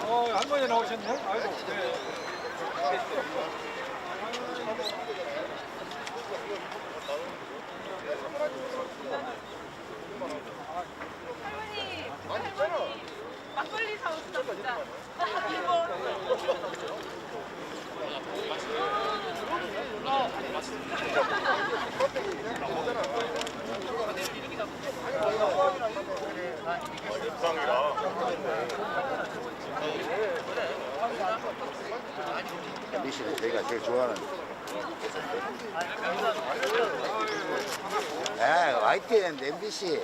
할머니 나오셨네? 아이고. 네. 할머니 막걸리 사오시나 보다. MBC는 저희가 제일 좋아하는 YTN MBC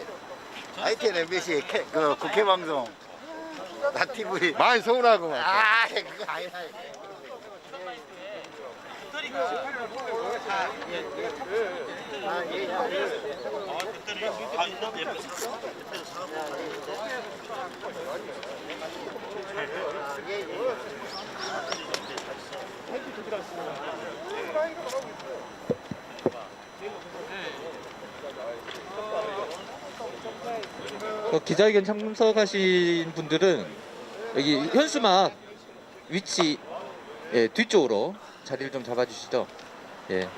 YTN MBC 그 국회 방송 나 TV 많이 서운하고 막. 그거 아니다. 기자회견 참석하신 분들은 여기 현수막 위치 뒤쪽으로 자리를 좀 잡아주시죠. 예.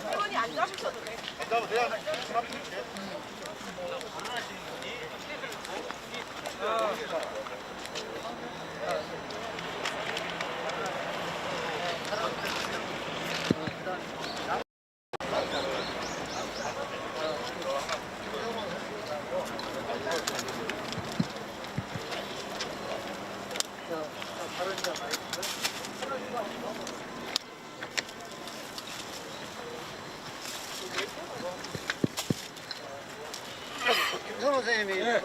할머니 안 잡으셔도 돼. 김선호 선생님이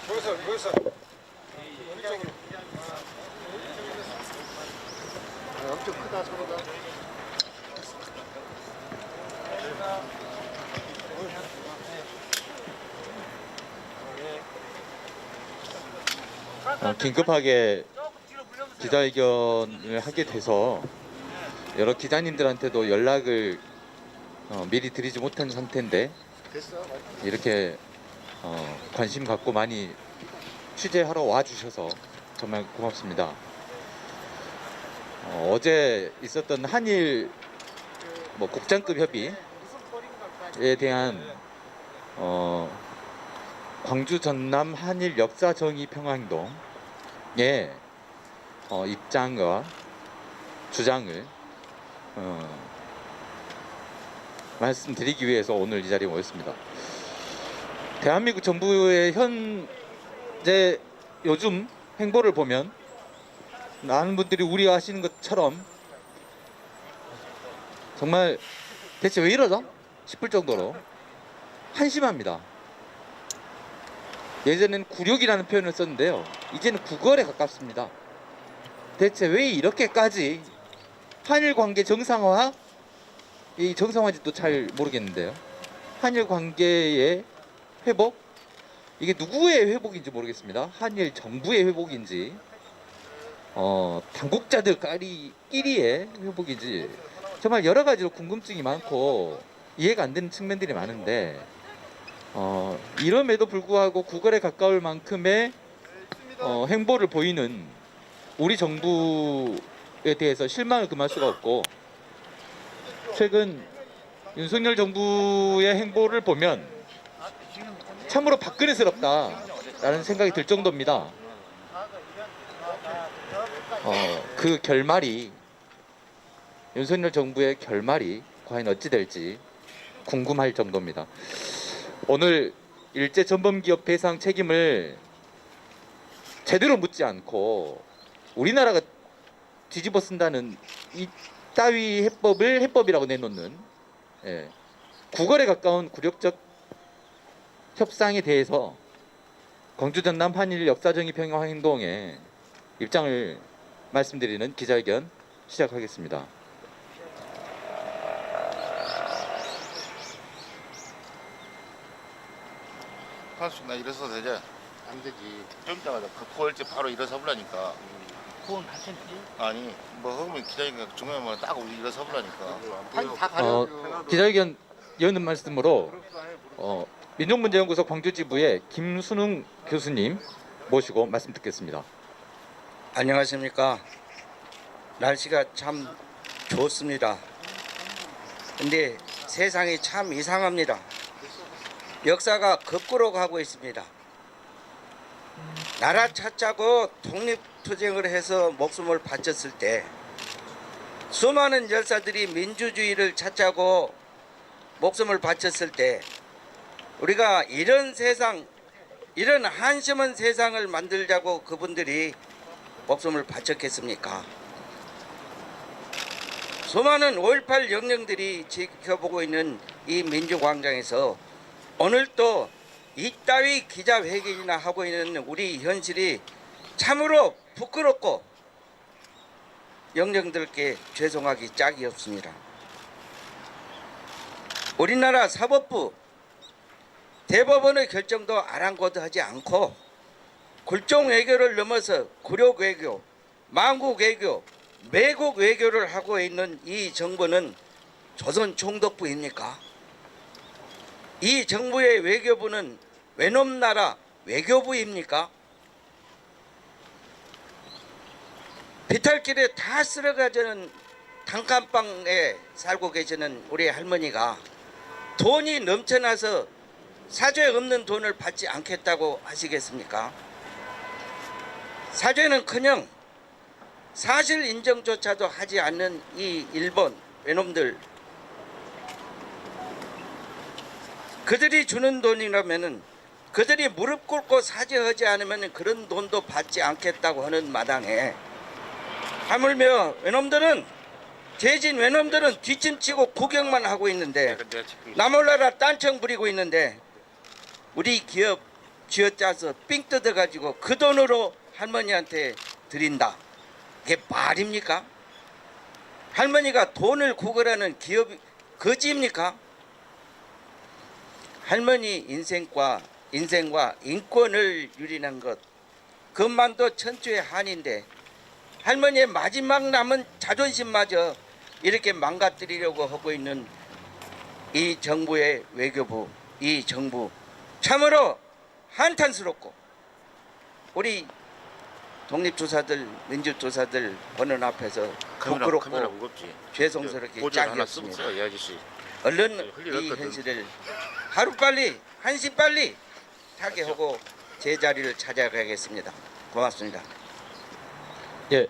거기서. 엄청 크다 서로가. 긴급하게 기자회견을 하게 돼서 여러 기자님들한테도 연락을 미리 드리지 못한 상태인데 이렇게 관심 갖고 많이 취재하러 와주셔서 정말 고맙습니다. 어제 있었던 한일 국장급 협의에 대한 광주 전남 한일 역사 정의 평화행동의 입장과 주장을 말씀드리기 위해서 오늘 이 자리에 모였습니다. 대한민국 정부의 현재 요즘 행보를 보면 많은 분들이 우려하시는 것처럼 정말 대체 왜 이러죠? 싶을 정도로 한심합니다. 예전에는 굴욕이라는 표현을 썼는데요, 이제는 구걸에 가깝습니다. 대체 왜 이렇게까지 한일 관계 정상화, 이 정상화인지도 잘 모르겠는데요, 한일 관계의 회복, 이게 누구의 회복인지 모르겠습니다. 한일 정부의 회복인지 당국자들끼리의 회복인지 정말 여러 가지로 궁금증이 많고 이해가 안 되는 측면들이 많은데 이럼에도 불구하고 구걸에 가까울 만큼의 행보를 보이는 우리 정부에 대해서 실망을 금할 수가 없고, 최근 윤석열 정부의 행보를 보면 참으로 박근혜스럽다라는 생각이 들 정도입니다. 그 결말이, 윤석열 정부의 결말이 과연 어찌 될지 궁금할 정도입니다. 오늘 일제 전범기업 배상 책임을 제대로 묻지 않고 우리나라가 뒤집어 쓴다는 이 이따위 해법을 해법이라고 내놓는 구걸에 가까운 굴욕적 협상에 대해서 광주 전남 한일 역사정의 평화 행동에 입장을 말씀드리는 기자회견 시작하겠습니다. 할수 나 일어서도 되지? 안 되지. 좀 이따가 코일지 바로 일어서 보라니까. 그건 하천지. 아니 뭐 허면 기다리니까 중간에 딱 일어서 보라니까. 다 가려. 기자회견 여는 말씀으로 민족문제연구소 광주지부의 김순웅 교수님 모시고 말씀 듣겠습니다. 안녕하십니까. 날씨가 참 좋습니다. 근데 세상이 참 이상합니다. 역사가 거꾸로 가고 있습니다. 나라 찾자고 독립투쟁을 해서 목숨을 바쳤을 때 수많은 열사들이 민주주의를 찾자고 목숨을 바쳤을 때 우리가 이런 세상, 이런 한심한 세상을 만들자고 그분들이 목숨을 바쳤겠습니까? 수많은 5.18 영령들이 지켜보고 있는 이 민주광장에서 오늘 또 이따위 기자회견이나 하고 있는 우리 현실이 참으로 부끄럽고 영령들께 죄송하기 짝이 없습니다. 우리나라 사법부 대법원의 결정도 아랑곳하지 않고 굴종 외교를 넘어서 굴욕 외교, 망국 외교, 매국 외교를 하고 있는 이 정부는 조선 총독부입니까? 이 정부의 외교부는 외놈 나라 외교부입니까? 비탈길에 다 쓸어가지는 단칸방에 살고 계시는 우리 할머니가 돈이 넘쳐나서 사죄 없는 돈을 받지 않겠다고 하시겠습니까? 사죄는커녕 사실 인정조차도 하지 않는 이 일본 외놈들, 그들이 주는 돈이라면은 그들이 무릎 꿇고 사죄하지 않으면 그런 돈도 받지 않겠다고 하는 마당에 하물며 외놈들은 재진 외놈들은 뒷짐치고 구경만 하고 있는데 나몰라라 딴청 부리고 있는데 우리 기업 쥐어짜서 삥 뜯어가지고 그 돈으로 할머니한테 드린다. 이게 말입니까? 할머니가 돈을 구걸하는 기업이 거지입니까? 할머니 인생과 인권을 유린한 것 그것만도 천추의 한인데 할머니의 마지막 남은 자존심마저 이렇게 망가뜨리려고 하고 있는 이 정부의 외교부, 이 정부 참으로 한탄스럽고 우리 독립조사들, 민주조사들 보는 앞에서 카메라 부끄럽고 무겁지. 죄송스럽게 보조 짝이 하나 없습니다. 쓰고 이 아저씨. 얼른 흘릴 이 거거든. 현실을 하루빨리 한시빨리 타개하고 제자리를 찾아가겠습니다. 고맙습니다. 예,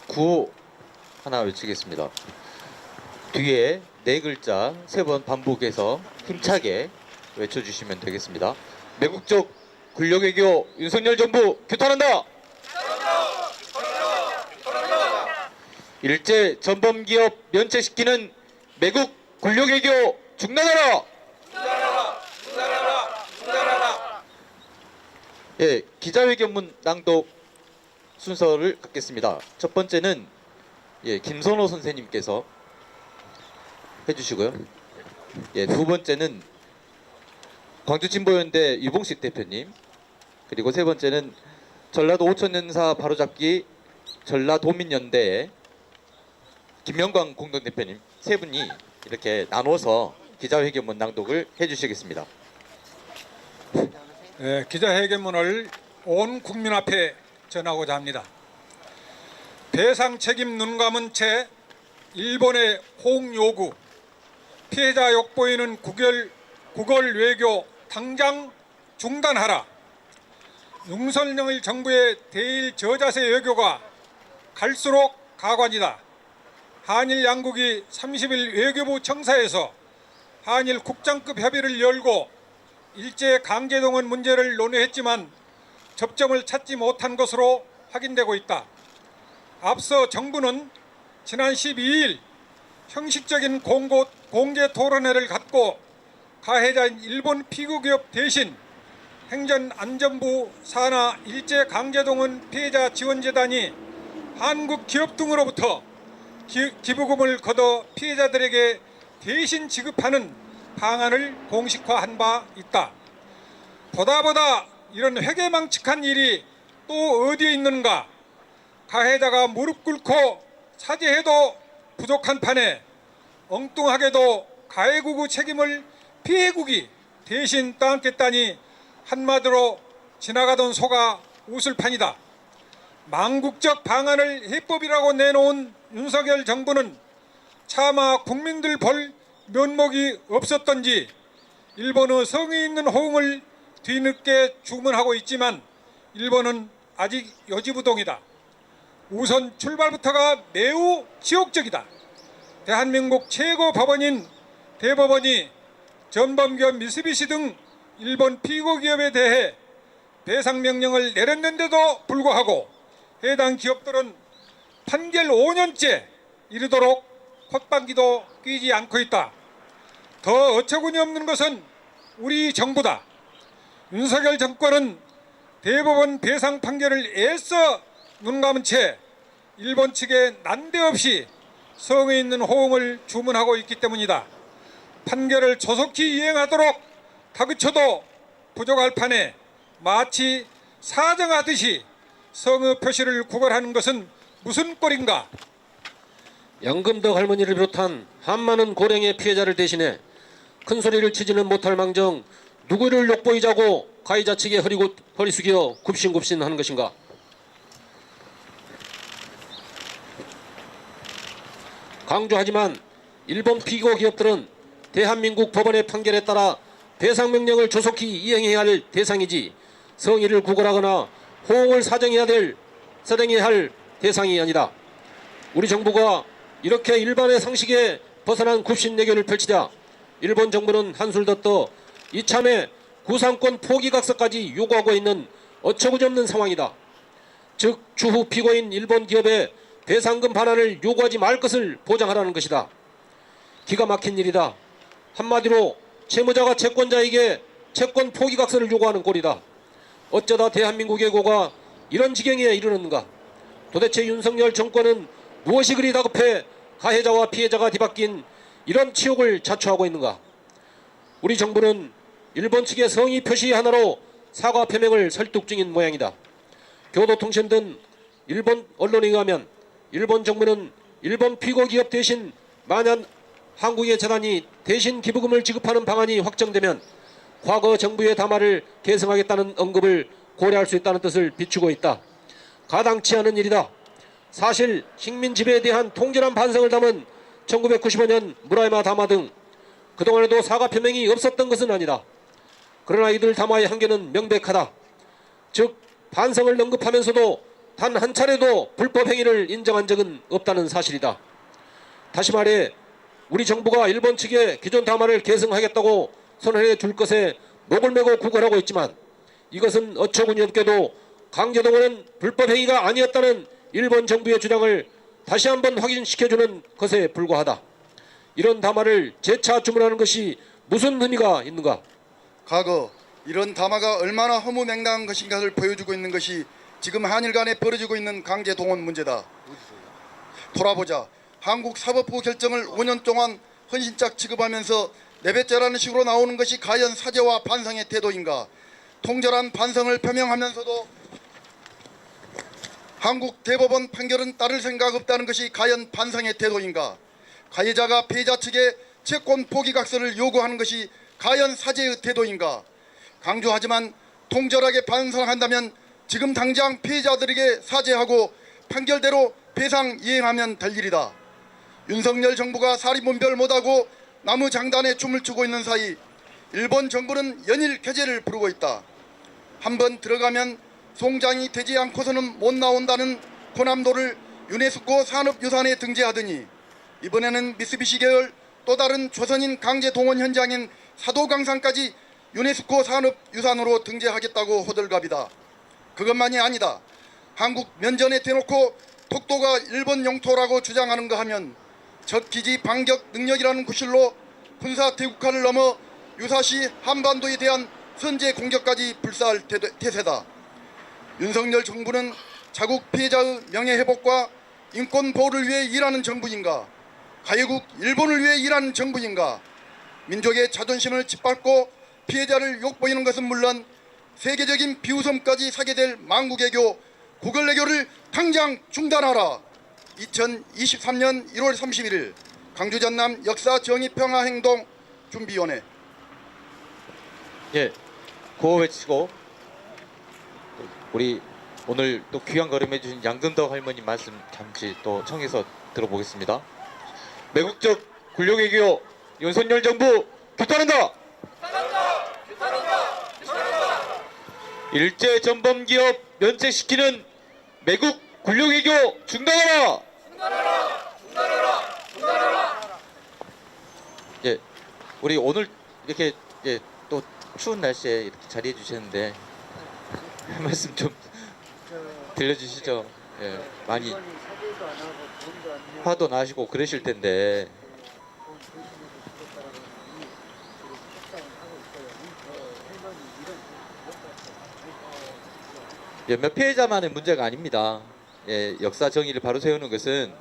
구호 하나 외치겠습니다. 뒤에 네 글자 세 번 반복해서 힘차게 외쳐주시면 되겠습니다. 매국적 권력외교 윤석열 정부 규탄한다. 일제 전범기업 면책시키는 매국 권력외교 중단하라. 예, 기자회견문 낭독 순서를 갖겠습니다. 첫 번째는 김선호 선생님께서 해주시고요. 두 번째는 광주진보연대 유봉식 대표님, 그리고 세 번째는 전라도 오천연사 바로잡기 전라도민연대의 김영광 공동대표님 세 분이 이렇게 나눠서 기자회견문 낭독을 해주시겠습니다. 기자회견문을 온 국민 앞에 전하고자 합니다. 배상 책임 눈 감은 채 일본의 호응 요구, 피해자 욕보이는 구걸 외교 당장 중단하라. 윤석열 정부의 대일 저자세 외교가 갈수록 가관이다. 한일 양국이 30일 외교부 청사에서 한일 국장급 협의를 열고 일제 강제동원 문제를 논의했지만 접점을 찾지 못한 것으로 확인되고 있다. 앞서 정부는 지난 12일 형식적인 공개 토론회를 갖고 가해자인 일본 피구기업 대신 행전안전부 산하 일제강제동원 피해자 지원재단이 한국 기업 등으로부터 기부금을 걷어 피해자들에게 대신 지급하는 방안을 공식화한 바 있다. 보다 이런 회개망측한 일이 또 어디에 있는가? 가해자가 무릎 꿇고 사죄해도 부족한 판에 엉뚱하게도 가해국의 책임을 피해국이 대신 떠안겠다니 한마디로 지나가던 소가 웃을 판이다. 망국적 방안을 해법이라고 내놓은 윤석열 정부는 차마 국민들 볼 면목이 없었던지 일본의 성의 있는 호응을 뒤늦게 주문하고 있지만 일본은 아직 요지부동이다. 우선 출발부터가 매우 지옥적이다. 대한민국 최고 법원인 대법원이 전범기업 미쓰비시 등 일본 피고기업에 대해 배상 명령을 내렸는데도 불구하고 해당 기업들은 판결 5년째 이르도록 콧방귀도 뀌지 않고 있다. 더 어처구니 없는 것은 우리 정부다. 윤석열 정권은 대법원 배상 판결을 애써 눈감은 채 일본 측에 난데없이 성의 있는 호응을 주문하고 있기 때문이다. 판결을 조속히 이행하도록 다그쳐도 부족할 판에 마치 사정하듯이 성의 표시를 구걸하는 것은 무슨 꼴인가? 양금덕 할머니를 비롯한 한많은 고령의 피해자를 대신해 큰 소리를 치지는 못할 망정 누구를 욕보이자고 가해자 측에 허리 숙여 굽신굽신하는 것인가? 강조하지만 일본 피고 기업들은 대한민국 법원의 판결에 따라 배상 명령을 조속히 이행해야 할 대상이지 성의를 구걸하거나 호응을 사정해야 할 대상이 아니다. 우리 정부가 이렇게 일반의 상식에 벗어난 굽신내교를 펼치자 일본 정부는 한술 더 떠 이참에 구상권 포기각서까지 요구하고 있는 어처구니없는 상황이다. 즉 추후 피고인 일본 기업에 배상금 반환을 요구하지 말 것을 보장하라는 것이다. 기가 막힌 일이다. 한마디로 채무자가 채권자에게 채권 포기각서를 요구하는 꼴이다. 어쩌다 대한민국의 고가 이런 지경에 이르는가? 도대체 윤석열 정권은 무엇이 그리 다급해 가해자와 피해자가 뒤바뀐 이런 치욕을 자초하고 있는가? 우리 정부는 일본 측의 성의 표시 하나로 사과 표명을 설득 중인 모양이다. 교도통신 등 일본 언론에 의하면 일본 정부는 일본 피고 기업 대신 만약 한국의 재단이 대신 기부금을 지급하는 방안이 확정되면 과거 정부의 담화를 계승하겠다는 언급을 고려할 수 있다는 뜻을 비추고 있다. 가당치 않은 일이다. 사실 식민 지배에 대한 통절한 반성을 담은 1995년 무라야마 담화 등 그동안에도 사과 표명이 없었던 것은 아니다. 그러나 이들 담화의 한계는 명백하다. 즉 반성을 언급하면서도 단 한 차례도 불법 행위를 인정한 적은 없다는 사실이다. 다시 말해 우리 정부가 일본 측의 기존 담화를 계승하겠다고 선언해 줄 것에 목을 메고 구걸하고 있지만 이것은 어처구니 없게도 강제동원은 불법 행위가 아니었다는 일본 정부의 주장을 다시 한번 확인시켜주는 것에 불과하다. 이런 담화를 재차 주문하는 것이 무슨 의미가 있는가? 과거 이런 담화가 얼마나 허무맹랑한 것인가를 보여주고 있는 것이 지금 한일 간에 벌어지고 있는 강제동원 문제다. 돌아보자. 한국 사법부 결정을 5년 동안 헌신짝 지급하면서 내배째라는 식으로 나오는 것이 과연 사죄와 반성의 태도인가? 통절한 반성을 표명하면서도 한국 대법원 판결은 따를 생각 없다는 것이 과연 반성의 태도인가? 가해자가 피해자 측에 채권 포기각서를 요구하는 것이 과연 사죄의 태도인가? 강조하지만 통절하게 반성한다면 지금 당장 피해자들에게 사죄하고 판결대로 배상 이행하면 될 일이다. 윤석열 정부가 사리분별 못하고 나무 장단에 춤을 추고 있는 사이 일본 정부는 연일 쾌재를 부르고 있다. 한번 들어가면 송장이 되지 않고서는 못 나온다는 고남도를 유네스코 산업유산에 등재하더니 이번에는 미쓰비시 계열 또 다른 조선인 강제동원 현장인 사도강산까지 유네스코 산업유산으로 등재하겠다고 호들갑이다. 그것만이 아니다. 한국 면전에 대놓고 독도가 일본 영토라고 주장하는가 하면 적 기지 반격 능력이라는 구실로 군사 대국화를 넘어 유사시 한반도에 대한 선제 공격까지 불사할 태세다. 윤석열 정부는 자국 피해자의 명예회복과 인권 보호를 위해 일하는 정부인가? 가해국 일본을 위해 일하는 정부인가? 민족의 자존심을 짓밟고 피해자를 욕보이는 것은 물론 세계적인 비웃음까지 사게 될 망국애교, 구걸애교를 당장 중단하라. 2023년 1월 31일 강주 전남 역사정의평화행동 준비위원회. 예, 구호 외치고 우리 오늘 또 귀한 걸음해 주신 양금덕 할머니 말씀 잠시 또 청해서 들어보겠습니다. 매국적 군력외교 윤석열 정부 규탄한다. 일제 전범 기업 면책시키는 매국 군력외교 중단하라. 예, 우리 오늘 이렇게 또 추운 날씨에 이렇게 자리해 주셨는데 한 말씀 좀 들려주시죠. 예, 많이 화도 나시고 그러실 텐데. 몇몇 피해자만의 문제가 아닙니다. 예, 역사 정의를 바로 세우는 것은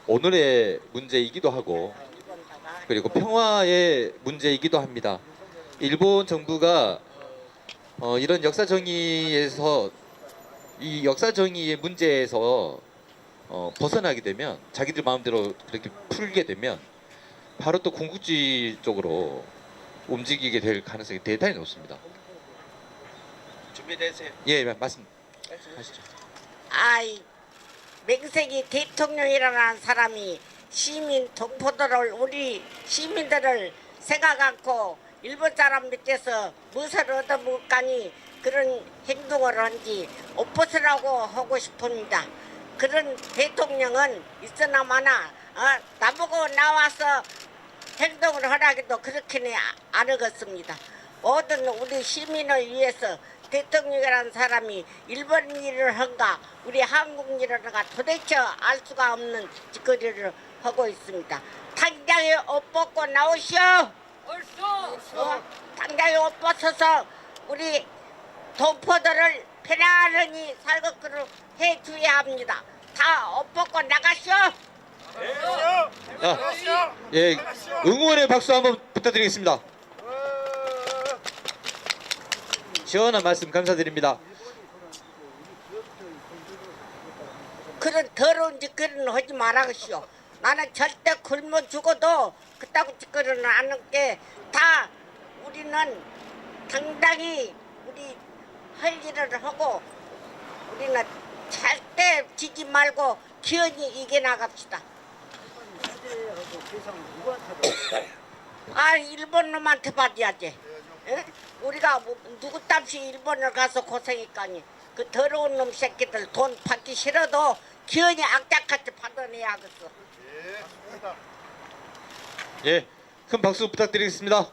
오늘의 문제이기도 하고 그리고 평화의 문제이기도 합니다. 일본 정부가 이런 역사 정의에서 이 역사 정의의 문제에서 벗어나게 되면 자기들 마음대로 그렇게 풀게 되면 바로 또 군국주의 쪽으로 움직이게 될 가능성이 대단히 높습니다. 준비되세요. 예, 말씀하시죠. 아이, 맹세기 대통령이라는 사람이 시민 동포들을, 우리 시민들을 생각 않고 일본 사람 밑에서 무엇을 얻어먹을까니 그런 행동을 한지 엎어서라고 하고 싶습니다. 그런 대통령은 있으나마나 나보고 나와서 행동을 하라기도 그렇게는 안 하겠습니다. 모든 우리 시민을 위해서 대통령이라는 사람이 일본 일을 한가 우리 한국 일을 한가 도대체 알 수가 없는 짓거리를 하고 있습니다. 당장에 옷 벗고 나오시오. 당장에 옷 벗어서 우리 동포들을 편안히 살거꾸로 해줘야 합니다. 다 옷 벗고 나가시오. 예, 응원의 박수 한번 부탁드리겠습니다. 시원한 말씀 감사드립니다. 그런 더러운 짓거리는 하지 말아시오. 나는 절대 굶어 죽어도 그따구 짓거리는 안 할게. 다 우리는 당당히 우리 할 일을 하고 우리는 절대 지지 말고 기어이 이겨나갑시다. 일본 놈한테 받아야지. 에? 우리가 누구 땀시 일본을 가서 고생했까니 그 더러운 놈 새끼들 돈 받기 싫어도 기어이 악착같이 받아내야겠어. 예, 큰 박수 부탁드리겠습니다.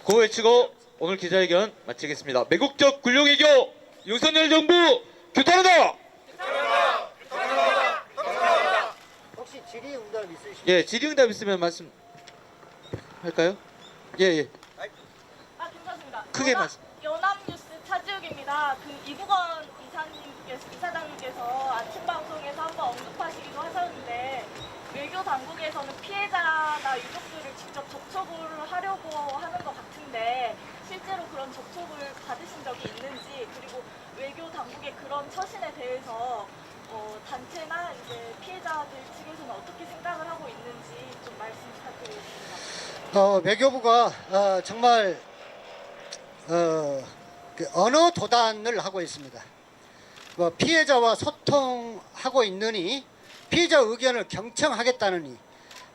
구호 외치고 오늘 기자회견 마치겠습니다. 매국적 군력외교 윤석열 정부 규탄한다. 혹시 질의응답 있으시죠? 예, 질의응답 있으면 말씀할까요? 예. 괜찮습니다. 크게 말씀. 연합뉴스 차지욱입니다. 이국원 이사장님께서 아침 방송에서 한번 언급하시기도 하셨는데 외교 당국에서는 피해자나 유족들을 직접 접촉을 하려고 하는 것 같은데 실제로 그런 접촉을 받으신 적이 있는지, 그리고 외교 당국의 그런 처신에 대해서 단체나 이제 피해자들 측에서는 어떻게 생각을 하고 있는지 좀 말씀 부탁드리겠습니다. 외교부가 정말 그 언어 도단을 하고 있습니다. 피해자와 소통하고 있느니, 피해자 의견을 경청하겠다느니,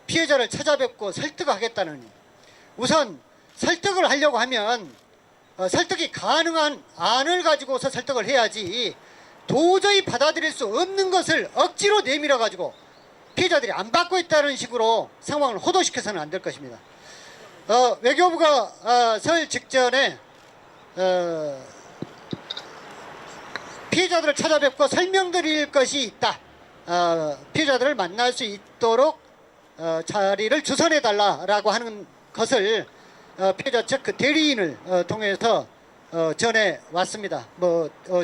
피해자를 찾아뵙고 설득하겠다느니, 우선 설득을 하려고 하면 설득이 가능한 안을 가지고서 설득을 해야지, 도저히 받아들일 수 없는 것을 억지로 내밀어 가지고 피해자들이 안 받고 있다는 식으로 상황을 호도시켜서는 안 될 것입니다. 외교부가 설 직전에 피해자들을 찾아뵙고 설명드릴 것이 있다. 피해자들을 만날 수 있도록 자리를 주선해 달라라고 하는 것을 피해자 측 그 대리인을 통해서 전해 왔습니다.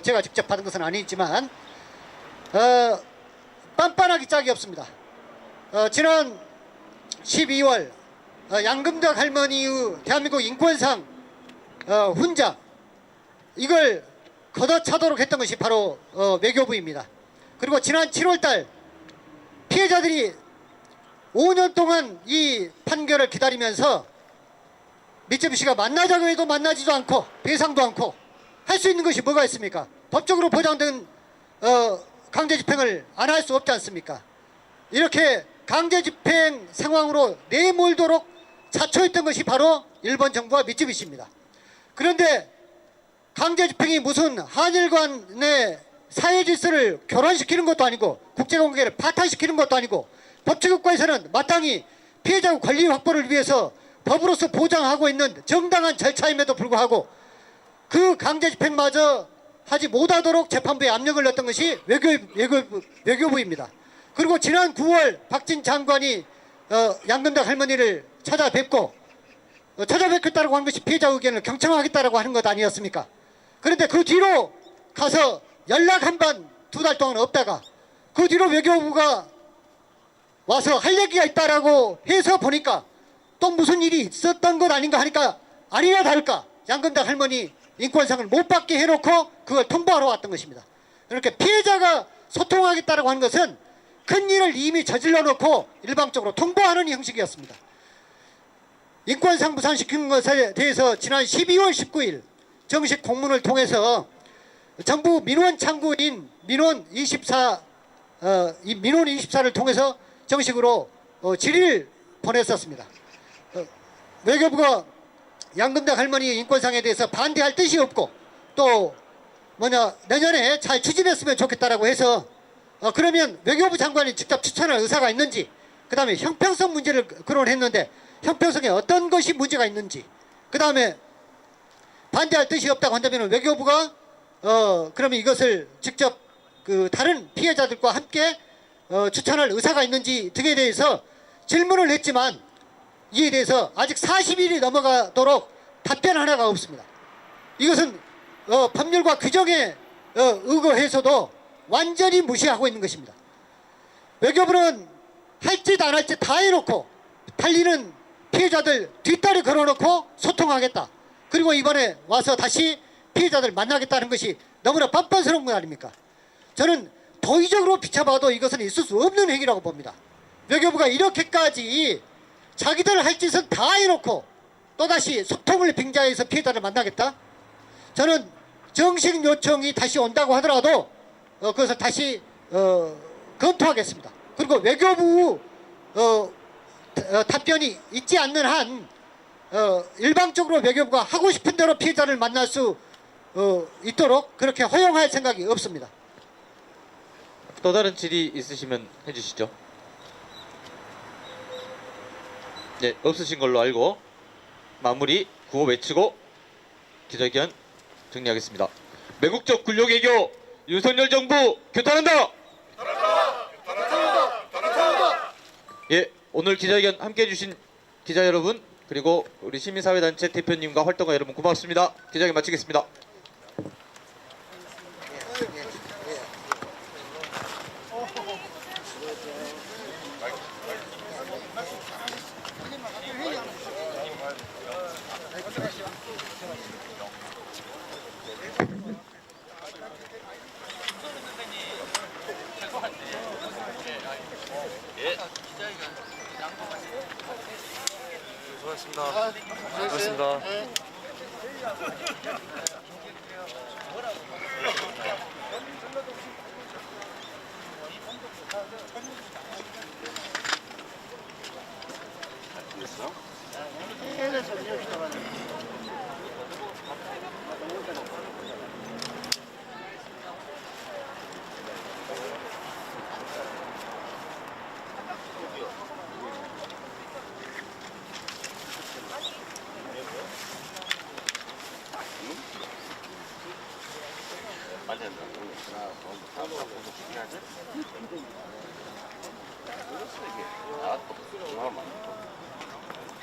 제가 직접 받은 것은 아니지만 빤빤하기 짝이 없습니다. 지난 12월 양금덕 할머니의 대한민국 인권상 훈장 이걸 걷어차도록 했던 것이 바로 외교부입니다. 그리고 지난 7월달 피해자들이 5년 동안 이 판결을 기다리면서 미쯔비시가 만나자고 해도 만나지도 않고 배상도 않고 할 수 있는 것이 뭐가 있습니까? 법적으로 보장된 강제 집행을 안 할 수 없지 않습니까? 이렇게 강제 집행 상황으로 내몰도록 자초했던 것이 바로 일본 정부와 미쯔비시입니다. 그런데 강제 집행이 무슨 한일 간의 사회 질서를 교란시키는 것도 아니고 국제관계를 파탄시키는 것도 아니고 법치국가에서는 마땅히 피해자 권리 확보를 위해서 법으로서 보장하고 있는 정당한 절차임에도 불구하고 그 강제 집행마저 하지 못하도록 재판부에 압력을 넣었던 것이 외교부입니다. 그리고 지난 9월 박진 장관이 양금덕 할머니를 찾아뵙고 찾아뵙겠다고 하는 것이 피해자 의견을 경청하겠다고 하는 것 아니었습니까? 그런데 그 뒤로 가서 연락 한 번 2달 동안 없다가 그 뒤로 외교부가 와서 할 얘기가 있다라고 해서 보니까 또 무슨 일이 있었던 것 아닌가 하니까 아니나 다를까 양금덕 할머니 인권상을 못 받게 해놓고 그걸 통보하러 왔던 것입니다. 이렇게 피해자가 소통하겠다라고 하는 것은 큰 일을 이미 저질러 놓고 일방적으로 통보하는 형식이었습니다. 인권상 무산시킨 것에 대해서 지난 12월 19일 정식 공문을 통해서 정부 민원 창구인 민원 24를 통해서 정식으로 질의를 보냈었습니다. 외교부가 양금덕 할머니 인권상에 대해서 반대할 뜻이 없고 또 내년에 잘 추진했으면 좋겠다라고 해서 그러면 외교부 장관이 직접 추천할 의사가 있는지 그 다음에 형평성 문제를 거론했는데 형평성에 어떤 것이 문제가 있는지 그 다음에 반대할 뜻이 없다고 한다면 외교부가 그러면 이것을 직접 그 다른 피해자들과 함께 추천할 의사가 있는지 등에 대해서 질문을 했지만 이에 대해서 아직 40일이 넘어가도록 답변 하나가 없습니다. 이것은 법률과 규정에 의거해서도 완전히 무시하고 있는 것입니다. 외교부는 할 짓 안 할 짓 다 해놓고 달리는 피해자들 뒷다리 걸어놓고 소통하겠다. 그리고 이번에 와서 다시 피해자들 만나겠다는 것이 너무나 뻔뻔스러운 것 아닙니까? 저는 도의적으로 비춰봐도 이것은 있을 수 없는 행위라고 봅니다. 외교부가 이렇게까지 자기들 할 짓은 다 해놓고 또다시 소통을 빙자해서 피해자를 만나겠다? 저는 정식 요청이 다시 온다고 하더라도 그것을 다시 검토하겠습니다. 그리고 외교부 답변이 있지 않는 한 일방적으로 외교부가 하고 싶은 대로 피해자를 만날 수 있도록 그렇게 허용할 생각이 없습니다. 또 다른 질의 있으시면 해주시죠. 네, 없으신 걸로 알고 마무리 구호 외치고 기자회견 정리하겠습니다. 매국적 굴욕외교 윤석열 정부 규탄한다. 예, 오늘 기자회견 함께해 주신 기자 여러분 그리고 우리 시민사회단체 대표님과 활동가 여러분 고맙습니다. 기자회견 마치겠습니다. 수고하셨습니다.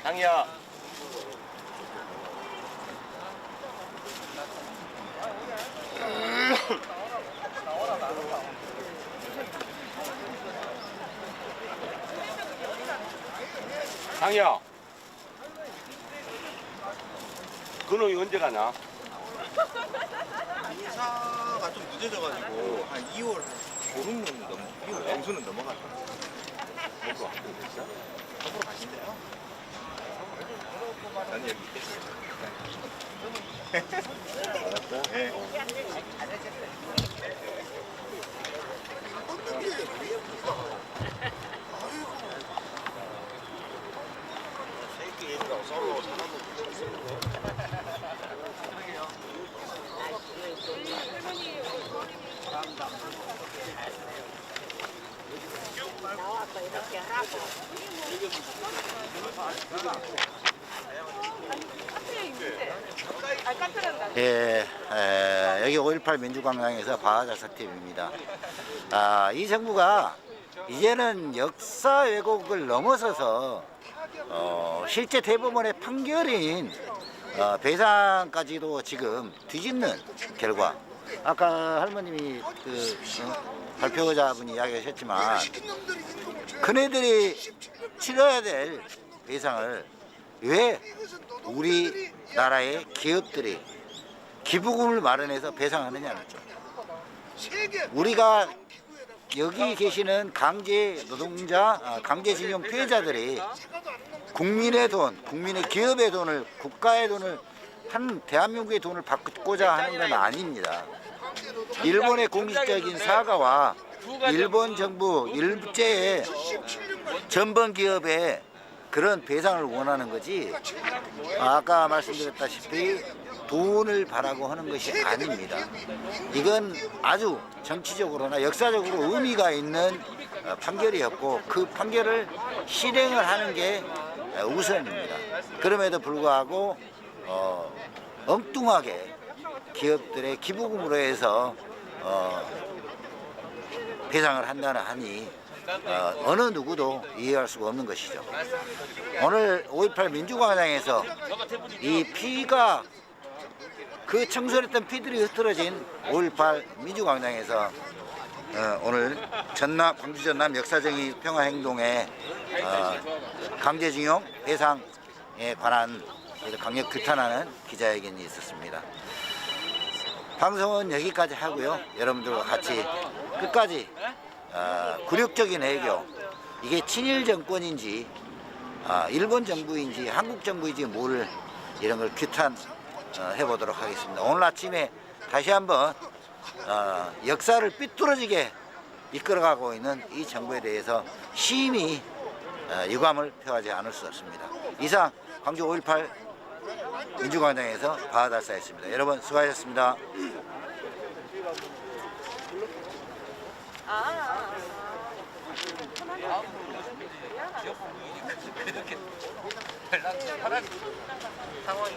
장이야. 장이야. 그놈이 언제 가냐? 인사가 좀 늦어져가지고 한 2월 보름은 넘 2월 중순은 넘어갔다. 먹고 왔고 됐어? 먹으러 가신대요. 난 여기 있겠어. 네. 나와서 이렇게 하고. 예, 여기 5.18 민주광장에서 바하자석팀입니다. 이 정부가 이제는 역사 왜곡을 넘어서서 실제 대법원의 판결인 배상까지도 지금 뒤집는 결과. 아까 할머님이 발표자분이 이야기하셨지만 그네들이 치러야 될 배상을 왜 우리나라의 기업들이 기부금을 마련해서 배상하느냐는 거죠. 우리가 여기 계시는 강제 노동자, 강제징용 피해자들이 국민의 돈, 국민의 기업의 돈을, 국가의 돈을, 한 대한민국의 돈을 받고자 하는 건 아닙니다. 일본의 공식적인 사과와 일본 정부 일제의 전범 기업의 그런 배상을 원하는 거지, 아까 말씀드렸다시피 돈을 바라고 하는 것이 아닙니다. 이건 아주 정치적으로나 역사적으로 의미가 있는 판결이었고 그 판결을 실행을 하는 게 우선입니다. 그럼에도 불구하고 엉뚱하게 기업들의 기부금으로 해서 배상을 한다는 하니 어느 누구도 이해할 수가 없는 것이죠. 오늘 5.18 민주광장에서 이 피가 그 청소했던 피들이 흩어진 5.18 민주광장에서 오늘 광주 전남 역사정의 평화행동의 강제징용 배상에 관한 강력 규탄하는 기자회견이 있었습니다. 방송은 여기까지 하고요. 여러분들과 같이 끝까지 굴욕적인 애교, 이게 친일 정권인지 일본 정부인지 한국 정부인지 모를 이런 걸 규탄해 보도록 하겠습니다. 오늘 아침에 다시 한번 역사를 삐뚤어지게 이끌어가고 있는 이 정부에 대해서 심히 유감을 표하지 않을 수 없습니다. 이상 광주 5.18 민주광장에서 바하달사였습니다. 여러분 수고하셨습니다. 상황이